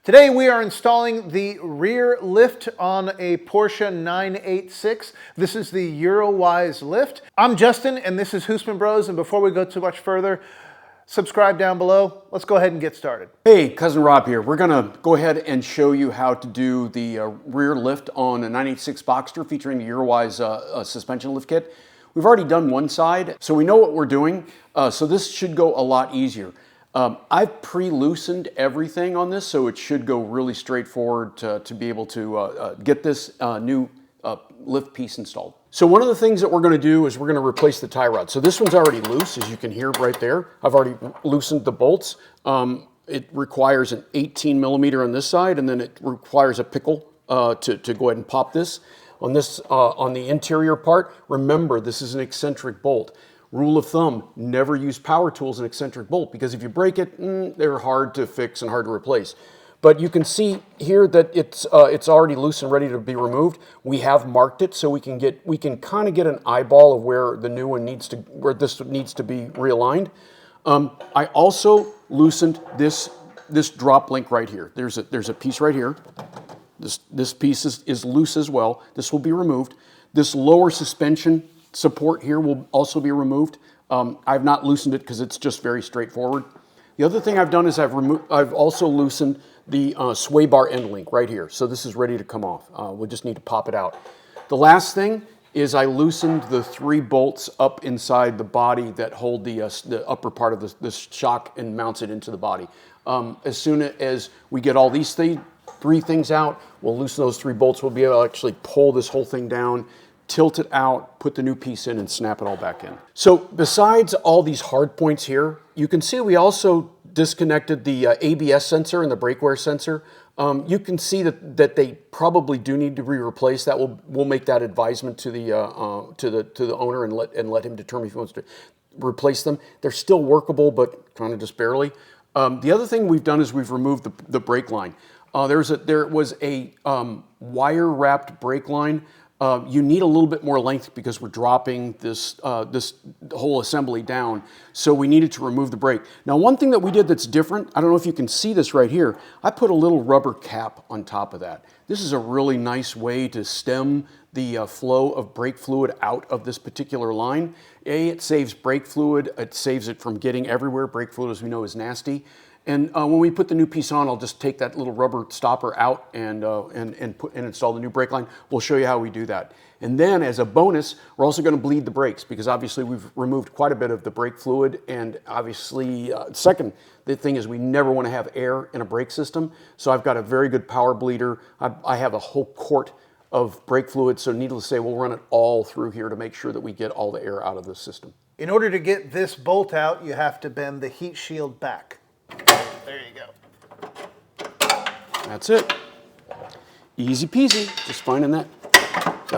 Today we are installing the rear lift on a Porsche 986. This is the Eurowise lift. I'm Justin and this is Husman Bros, and before we go too much further, subscribe down below. Let's go ahead and get started. Hey, Cousin Rob here. We're gonna go ahead and show you how to do the rear lift on a 986 Boxster featuring the Eurowise suspension lift kit. We've already done one side, so we know what we're doing, so this should go a lot easier. I've pre-loosened everything on this, so it should go really straightforward to be able to get this new lift piece installed. So one of the things that we're going to do is we're going to replace the tie rod. So this one's already loose, as you can hear right there. I've already loosened the bolts. It requires an 18 millimeter on this side, and then it requires a pickle to go ahead and pop this. On this, on the interior part, remember this is an eccentric bolt. Rule of thumb, never use power tools in eccentric bolt, because if you break it, they're hard to fix and hard to replace. But you can see here that it's already loose and ready to be removed. We have marked it so we can kind of get an eyeball of where the new one where this needs to be realigned. I also loosened this drop link right here. There's a piece right here. This piece is loose as well. This will be removed. This lower suspension support here will also be removed. I've not loosened it because it's just very straightforward. The other thing I've done is I've also loosened the sway bar end link right here. So this is ready to come off. We just need to pop it out. The last thing is I loosened the 3 bolts up inside the body that hold the upper part of this shock and mounts it into the body. As soon as we get all these 3 things out, we'll loosen those 3 bolts. We'll be able to actually pull this whole thing down, tilt it out, put the new piece in, and snap it all back in. So besides all these hard points here, you can see we also disconnected the ABS sensor and the brake wear sensor. You can see that they probably do need to be replaced. That we'll make that advisement to the owner and let him determine if he wants to replace them. They're still workable, but kind of just barely. The other thing we've done is we've removed the brake line. There was a wire wrapped brake line. You need a little bit more length because we're dropping this whole assembly down, so we needed to remove the brake. Now, one thing that we did that's different, I don't know if you can see this right here, I put a little rubber cap on top of that. This is a really nice way to stem the flow of brake fluid out of this particular line. It saves brake fluid, it saves it from getting everywhere. Brake fluid, as we know, is nasty. And when we put the new piece on, I'll just take that little rubber stopper out and install the new brake line. We'll show you how we do that. And then as a bonus, we're also going to bleed the brakes, because obviously we've removed quite a bit of the brake fluid. And obviously, the thing is we never want to have air in a brake system. So I've got a very good power bleeder. I have a whole quart of brake fluid. So needless to say, we'll run it all through here to make sure that we get all the air out of the system. In order to get this bolt out, you have to bend the heat shield back. There you go. That's it. Easy peasy, just finding that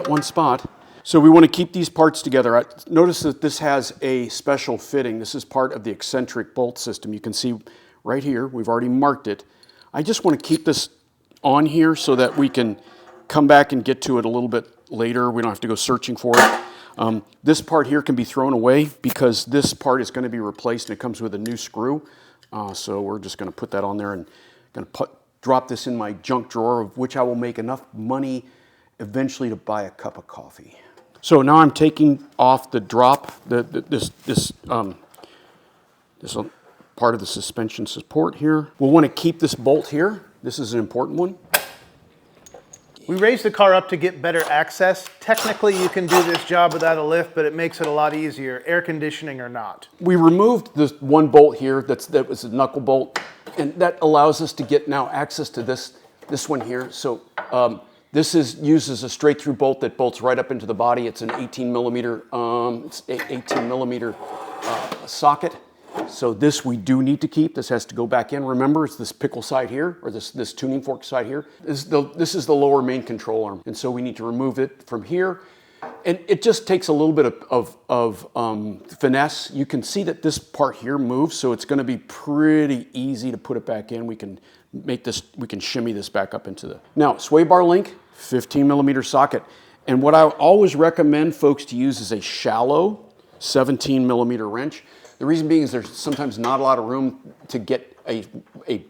one spot. So we want to keep these parts together. Notice that this has a special fitting. This is part of the eccentric bolt system. You can see right here, we've already marked it. I just want to keep this on here so that we can come back and get to it a little bit later. We don't have to go searching for it. This part here can be thrown away because this part is going to be replaced, and it comes with a new screw. So we're just going to put that on there and going to drop this in my junk drawer, of which I will make enough money eventually to buy a cup of coffee. So now I'm taking off the drop, this part of the suspension support here. We'll want to keep this bolt here. This is an important one. We raised the car up to get better access. Technically, you can do this job without a lift, but it makes it a lot easier, air conditioning or not. We removed this one bolt here that was a knuckle bolt, and that allows us to get now access to this one here. So this uses a straight through bolt that bolts right up into the body. It's an 18 millimeter socket. So this we do need to keep. This has to go back in. Remember, it's this pickle side here, or this tuning fork side here. This is the lower main control arm. And so we need to remove it from here. And it just takes a little bit of finesse. You can see that this part here moves, so it's going to be pretty easy to put it back in. We can shimmy this back up into the... Now, sway bar link, 15 millimeter socket. And what I always recommend folks to use is a shallow 17 millimeter wrench. The reason being is there's sometimes not a lot of room to get a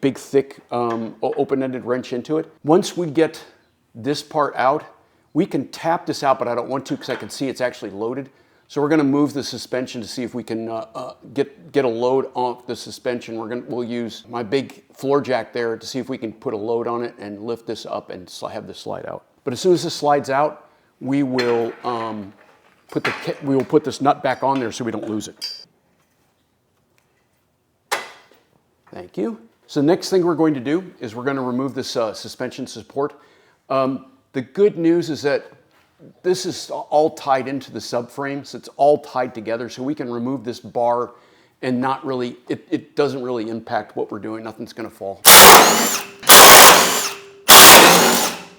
big, thick, open-ended wrench into it. Once we get this part out, we can tap this out, but I don't want to because I can see it's actually loaded. So we're going to move the suspension to see if we can get a load off the suspension. We'll use my big floor jack there to see if we can put a load on it and lift this up and have this slide out. But as soon as this slides out, we will put this nut back on there so we don't lose it. Thank you. So the next thing we're going to do is we're going to remove this suspension support. The good news is that this is all tied into the subframe, so it's all tied together, so we can remove this bar and not really, it doesn't really impact what we're doing. Nothing's going to fall.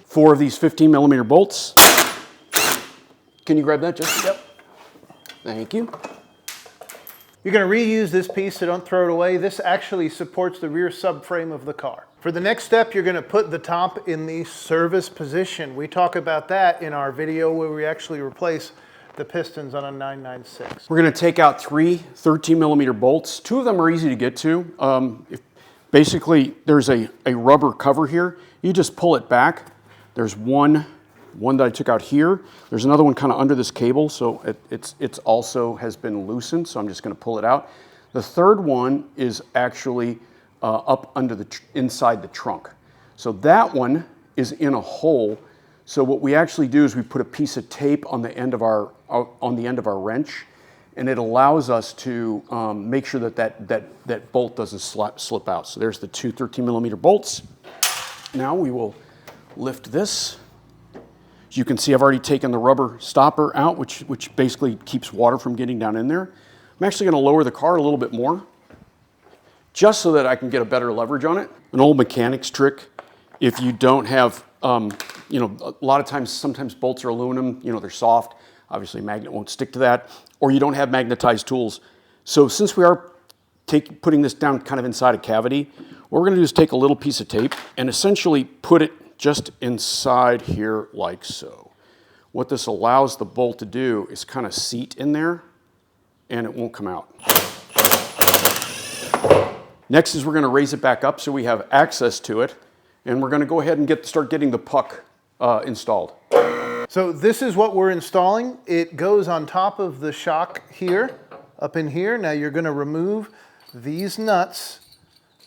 4 of these 15mm bolts. Can you grab that, Justin? Yep. Thank you. You're going to reuse this piece, so don't throw it away. This actually supports the rear subframe of the car. For the next step, you're going to put the top in the service position. We talk about that in our video where we actually replace the pistons on a 996. We're going to take out 3 13mm bolts. 2 of them are easy to get to. Basically, there's a rubber cover here. You just pull it back. There's one that I took out here. There's another one kind of under this cable, so it's also has been loosened, so I'm just going to pull it out. The third one is actually up under inside the trunk. So that one is in a hole. So what we actually do is we put a piece of tape on the end of our wrench, and it allows us to make sure that bolt doesn't slip out. So there's the 2 13mm bolts. Now we will lift this. As you can see, I've already taken the rubber stopper out, which basically keeps water from getting down in there. I'm actually going to lower the car a little bit more, just so that I can get a better leverage on it. An old mechanic's trick, if you don't have, you know, a lot of times, sometimes bolts are aluminum, you know, they're soft. Obviously, a magnet won't stick to that, or you don't have magnetized tools. So since we are putting this down kind of inside a cavity, what we're going to do is take a little piece of tape and essentially put it just inside here like so. What this allows the bolt to do is kind of seat in there, and it won't come out. Next is we're going to raise it back up so we have access to it, and we're going to go ahead and start getting the puck installed. So this is what we're installing. It goes on top of the shock here, up in here. Now you're going to remove these nuts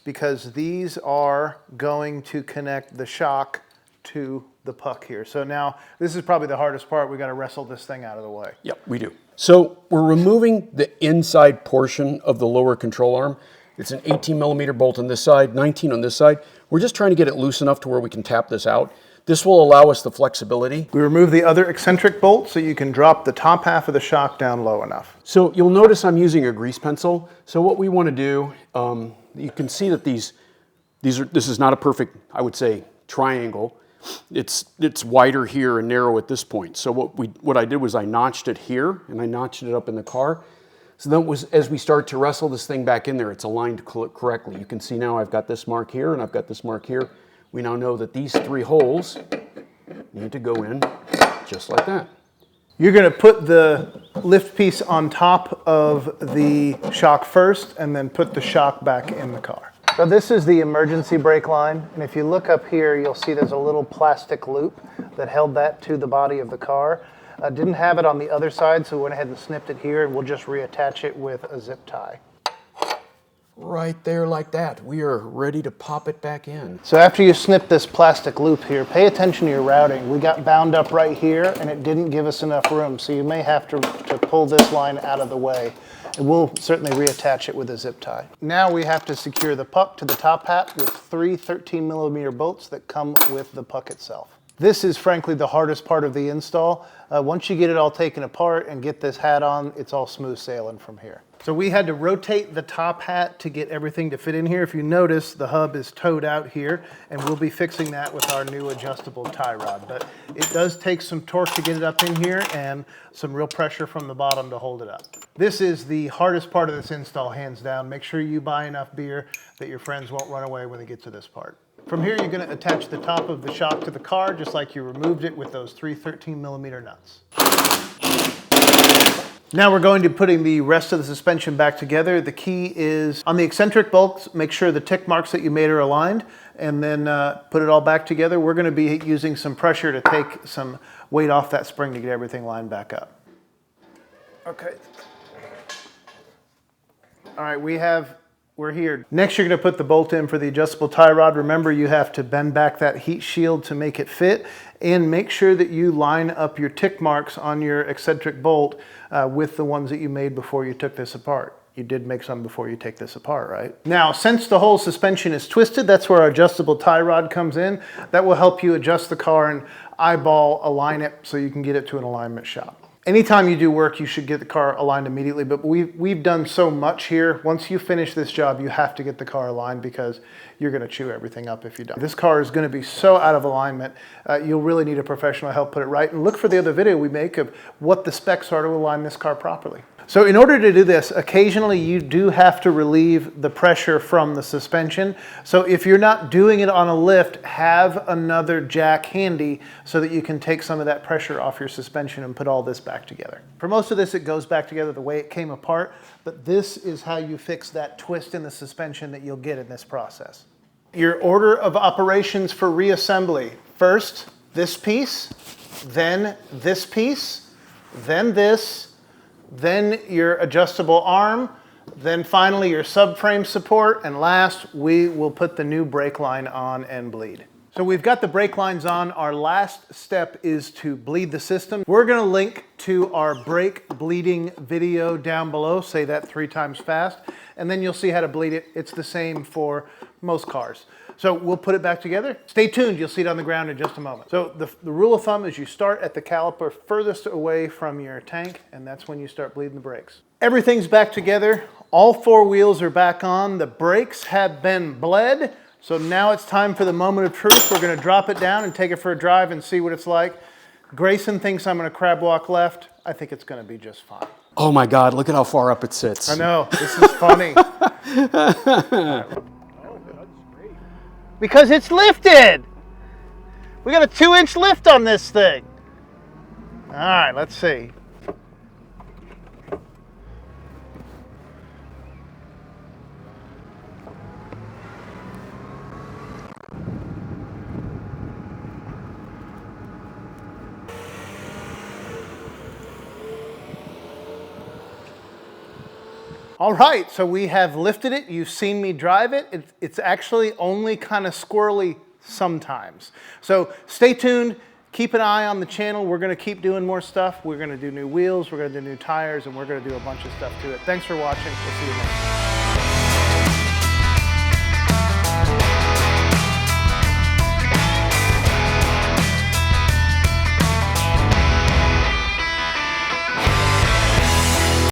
because these are going to connect the shock to the puck here. So now this is probably the hardest part. We got to wrestle this thing out of the way. Yep, we do. So we're removing the inside portion of the lower control arm. It's an 18mm bolt on this side, 19 on this side. We're just trying to get it loose enough to where we can tap this out. This will allow us the flexibility. We remove the other eccentric bolt so you can drop the top half of the shock down low enough. So you'll notice I'm using a grease pencil. So what we want to do, you can see that this is not a perfect, I would say, triangle. It's wider here and narrow at this point. So what I did was I notched it here and I notched it up in the car. So then as we start to wrestle this thing back in there, it's aligned correctly. You can see now I've got this mark here and I've got this mark here. We now know that these 3 holes need to go in just like that. You're going to put the lift piece on top of the shock first and then put the shock back in the car. So this is the emergency brake line, and if you look up here, you'll see there's a little plastic loop that held that to the body of the car. Didn't have it on the other side, so we went ahead and snipped it here, and we'll just reattach it with a zip tie. Right there like that. We are ready to pop it back in. So after you snip this plastic loop here, pay attention to your routing. We got bound up right here, and it didn't give us enough room, so you may have to pull this line out of the way. And we'll certainly reattach it with a zip tie. Now we have to secure the puck to the top hat with 3 13mm bolts that come with the puck itself. This is frankly the hardest part of the install. Once you get it all taken apart and get this hat on, it's all smooth sailing from here. So we had to rotate the top hat to get everything to fit in here. If you notice, the hub is towed out here, and we'll be fixing that with our new adjustable tie rod. But it does take some torque to get it up in here and some real pressure from the bottom to hold it up. This is the hardest part of this install, hands down. Make sure you buy enough beer that your friends won't run away when they get to this part. From here, you're going to attach the top of the shock to the car, just like you removed it with those 3 13mm nuts. Now we're going to putting the rest of the suspension back together. The key is on the eccentric bolts, make sure the tick marks that you made are aligned, and then put it all back together. We're going to be using some pressure to take some weight off that spring to get everything lined back up. Okay. All right, we're here. Next, you're going to put the bolt in for the adjustable tie rod. Remember, you have to bend back that heat shield to make it fit, and make sure that you line up your tick marks on your eccentric bolt with the ones that you made before you took this apart. You did make some before you take this apart, right? Now, since the whole suspension is twisted, that's where our adjustable tie rod comes in. That will help you adjust the car and eyeball align it so you can get it to an alignment shop. Anytime you do work, you should get the car aligned immediately, but we've done so much here. Once you finish this job, you have to get the car aligned because you're gonna chew everything up if you don't. This car is gonna be so out of alignment, you'll really need a professional to help put it right. And look for the other video we make of what the specs are to align this car properly. So in order to do this, occasionally you do have to relieve the pressure from the suspension. So if you're not doing it on a lift, have another jack handy so that you can take some of that pressure off your suspension and put all this back together. For most of this, it goes back together the way it came apart, but this is how you fix that twist in the suspension that you'll get in this process. Your order of operations for reassembly. First, this piece, then this piece, then this, then your adjustable arm, then finally your subframe support, and last we will put the new brake line on and bleed. So we've got the brake lines on. Our last step is to bleed the system. We're gonna link to our brake bleeding video down below, say that 3 times fast, and then you'll see how to bleed it. It's the same for most cars. So we'll put it back together. Stay tuned, you'll see it on the ground in just a moment. So the rule of thumb is you start at the caliper furthest away from your tank, and that's when you start bleeding the brakes. Everything's back together. All 4 wheels are back on. The brakes have been bled. So now it's time for the moment of truth. We're gonna drop it down and take it for a drive and see what it's like. Grayson thinks I'm gonna crab walk left. I think it's gonna be just fine. Oh my God, look at how far up it sits. I know, this is funny. Because it's lifted. We got a 2-inch lift on this thing. All right, let's see. All right, so we have lifted it. You've seen me drive it. It's actually only kind of squirrely sometimes. So stay tuned, keep an eye on the channel. We're gonna keep doing more stuff. We're gonna do new wheels, we're gonna do new tires, and we're gonna do a bunch of stuff to it. Thanks for watching, we'll see you next time.